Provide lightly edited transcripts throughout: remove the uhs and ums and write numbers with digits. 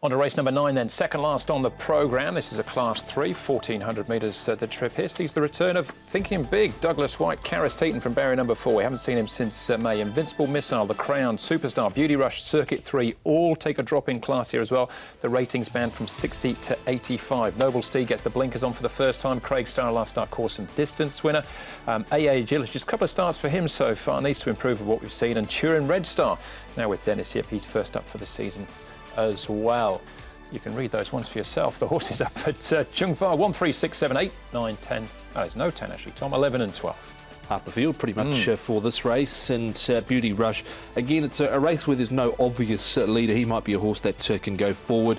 On to race number 9 then, second last on the programme. This is a Class 3, 1400 metres the trip here. Sees the return of Thinking Big, Douglas White, Sha Tin from barrier number 4. We haven't seen him since May. Invincible Missile, The Crown, Superstar, Beauty Rush, Circuit 3, all take a drop in class here as well. The ratings band from 60 to 85. Noble Steed gets the blinkers on for the first time. Craig Star, last start course and distance winner. AA Agility, just a couple of starts for him so far. Needs to improve with what we've seen. And Turin Red Star, now with Dennis Yip, he's first up for the season as well. You can read those ones for yourself. The horses up at Chung Fa, 1, 3, 6, 7, 8, 9, 10. Oh, there's no 10 actually, Tom. 11 and 12. Half the field pretty much for this race. And Beauty Rush, again, it's a race where there's no obvious leader. He might be a horse that can go forward.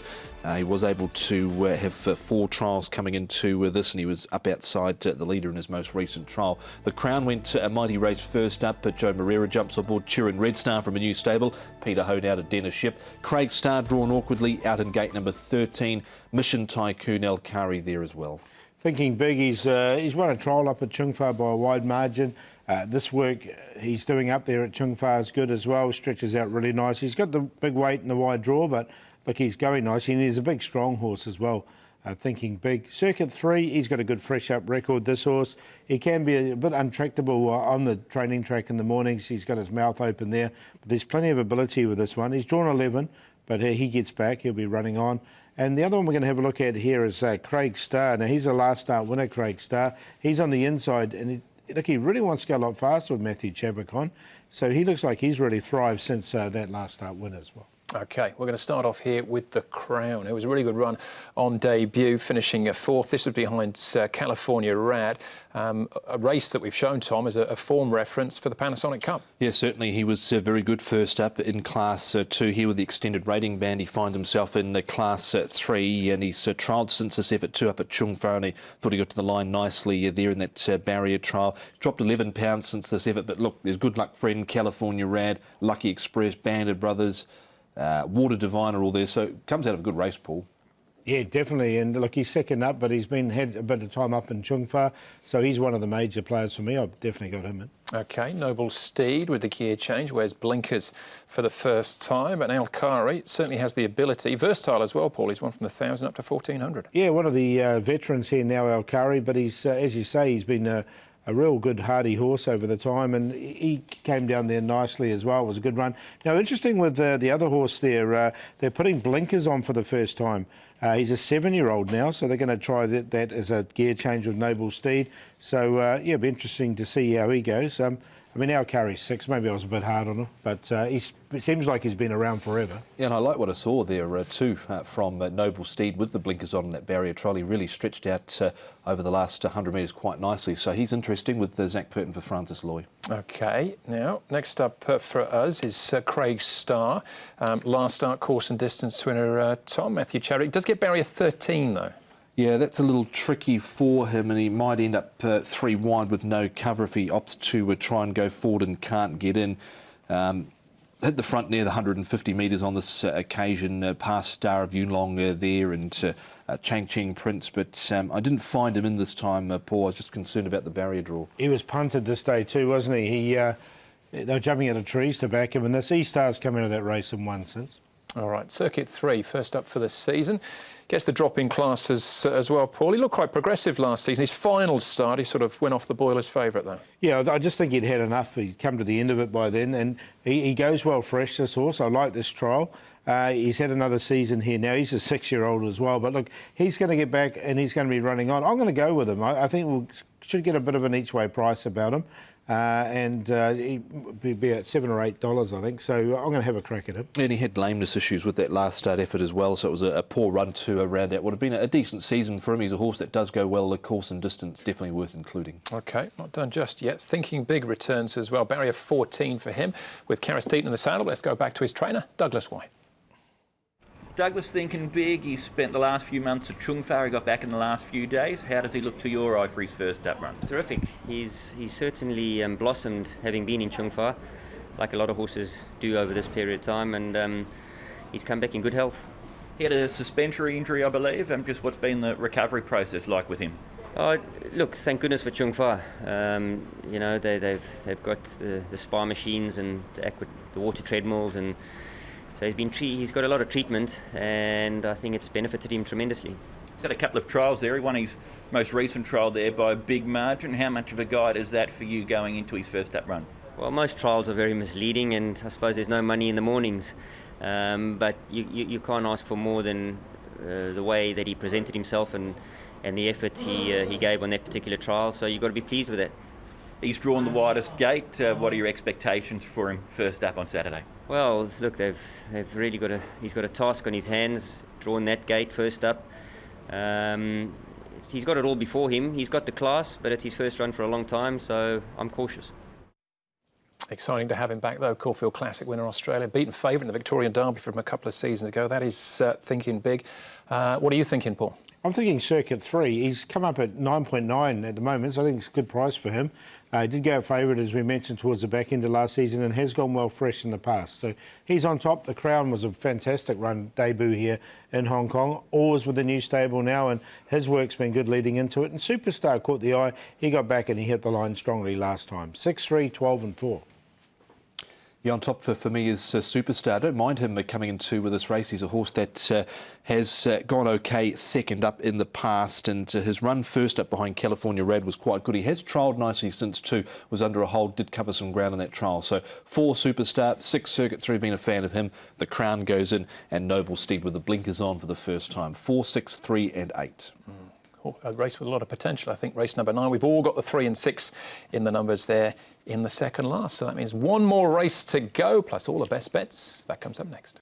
He was able to have 4 trials coming into this, and he was up outside the leader in his most recent trial. The Crown went a mighty race first up, but Joe Moreira jumps on board. Turin Red Star from a new stable. Peter Hode out of Dennis Ship. Craig Star drawn awkwardly out in gate number 13. Mission Tycoon El Kari there as well. Thinking Big, he's won a trial up at Chung Fa by a wide margin. This work he's doing up there at Chung Fa is good as well. Stretches out really nice. He's got the big weight and the wide draw, but look, he's going nice. And he's a big, strong horse as well. Thinking Big. Circuit 3, he's got a good fresh-up record, this horse. He can be a bit untractable on the training track in the mornings. He's got his mouth open there. But there's plenty of ability with this one. He's drawn 11, but he gets back. He'll be running on. And the other one we're going to have a look at here is Craig Star. Now, he's a last start winner, Craig Star. He's on the inside, and look, he really wants to go a lot faster with Matthew Chadwick on. So he looks like he's really thrived since that last start win as well. OK, we're going to start off here with the Crown. It was a really good run on debut, finishing 4th. This was behind California Rad. A race that we've shown, Tom, as a form reference for the Panasonic Cup. Yeah, certainly. He was very good first up in Class 2 here with the extended rating band. He finds himself in Class 3, and he's trialled since this effort 2 up at Chung Fa, and he thought he got to the line nicely there in that barrier trial. Dropped 11 pounds since this effort, but look, there's Good Luck Friend, California Rad, Lucky Express, Banded Brothers, Water Divine are all there, so it comes out of a good race, Paul. Yeah, definitely. And look, he's second up, but he's had a bit of time up in Chung Fa, so he's one of the major players for me. I've definitely got him in. OK, Noble Steed with the gear change, wears blinkers for the first time. And El Kari certainly has the ability. Versatile as well, Paul. He's won from 1,000 up to 1,400. Yeah, one of the veterans here now, El Kari, but he's, as you say, he's been a real good hardy horse over the time, and he came down there nicely as well. It was a good run. Now, interesting with the other horse there, they're putting blinkers on for the first time. He's a 7-year-old now, so they're going to try that as a gear change with Noble Steed. So, yeah, it'll be interesting to see how he goes. I mean, our Curry's 6. Maybe I was a bit hard on him, but it seems like he's been around forever. Yeah, and I like what I saw there too from Noble Steed with the blinkers on that barrier trial. He really stretched out over the last 100 metres quite nicely. So he's interesting with Zach Purton for Francis Loy. OK, now next up for us is Craig Star. Last start course and distance winner Tom Matthew Chadwick. Does get barrier 13 though. Yeah, that's a little tricky for him, and he might end up 3 wide with no cover if he opts to try and go forward and can't get in. Hit the front near the 150 metres on this occasion, past Star of Yunlong there and Chang Cheng Prince, but I didn't find him in this time, Paul. I was just concerned about the barrier draw. He was punted this day too, wasn't he? They were jumping out of trees to back him, and this E-Star's come out of that race and won since. All right, Circuit 3, first up for the season. Gets the drop in classes as well, Paul. He looked quite progressive last season. His final start, he sort of went off the boiler's favourite, though. Yeah, I just think he'd had enough. He'd come to the end of it by then, and he goes well fresh, this horse. I like this trial. He's had another season here now. He's a 6-year-old as well. But look, he's going to get back and he's going to be running on. I'm going to go with him. I think we should get a bit of an each-way price about him. And he'd be at $7 or $8, I think. So I'm going to have a crack at him. And he had lameness issues with that last start effort as well, so it was a poor run to round out. Would have been a decent season for him. He's a horse that does go well, the course and distance, definitely worth including. OK, not done just yet. Thinking Big returns as well. Barrier 14 for him with Sha Tin in the saddle. Let's go back to his trainer, Douglas White. Douglas Thinking Big, he spent the last few months at Chung Fa, he got back in the last few days. How does he look to your eye for his first up run? Terrific. He's certainly blossomed, having been in Chung Fa, like a lot of horses do over this period of time, and he's come back in good health. He had a suspensory injury, I believe. Just what's been the recovery process like with him? Oh, look, thank goodness for Chung Fa. You know, they've got the spa machines and the water treadmills, and so So he's got a lot of treatment, and I think it's benefited him tremendously. He's had a couple of trials there. He won his most recent trial there by a big margin. How much of a guide is that for you going into his first up run? Well, most trials are very misleading, and I suppose there's no money in the mornings. But you can't ask for more than the way that he presented himself and the effort he gave on that particular trial. So you've got to be pleased with that. He's drawn the widest gate. What are your expectations for him first up on Saturday? Well, look, they've really he's got a task on his hands, drawn that gate first up. He's got it all before him. He's got the class, but it's his first run for a long time, so I'm cautious. Exciting to have him back, though. Caulfield Classic winner Australia, beaten favourite in the Victorian Derby from a couple of seasons ago. That is thinking big. What are you thinking, Paul? I'm thinking Circuit 3. He's come up at 9.9 at the moment, so I think it's a good price for him. He did go favourite, as we mentioned, towards the back end of last season and has gone well fresh in the past. So he's on top. The Crown was a fantastic run debut here in Hong Kong. Always with the new stable now, and his work's been good leading into it. And Superstar caught the eye. He got back and he hit the line strongly last time. 6-3, 12 and 4. Yeah, on top for me is Superstar. I don't mind him coming into with this race. He's a horse that has gone okay second up in the past, and his run first up behind California Red was quite good. He has trialled nicely since too, was under a hold, did cover some ground in that trial. So 4 Superstar, 6 Circuit 3, being a fan of him. The Crown goes in, and Noble Steed with the blinkers on for the first time. 4, 6, 3 and 8. A race with a lot of potential, I think, race number 9. We've all got the 3 and 6 in the numbers there in the second last. So that means one more race to go, plus all the best bets. That comes up next.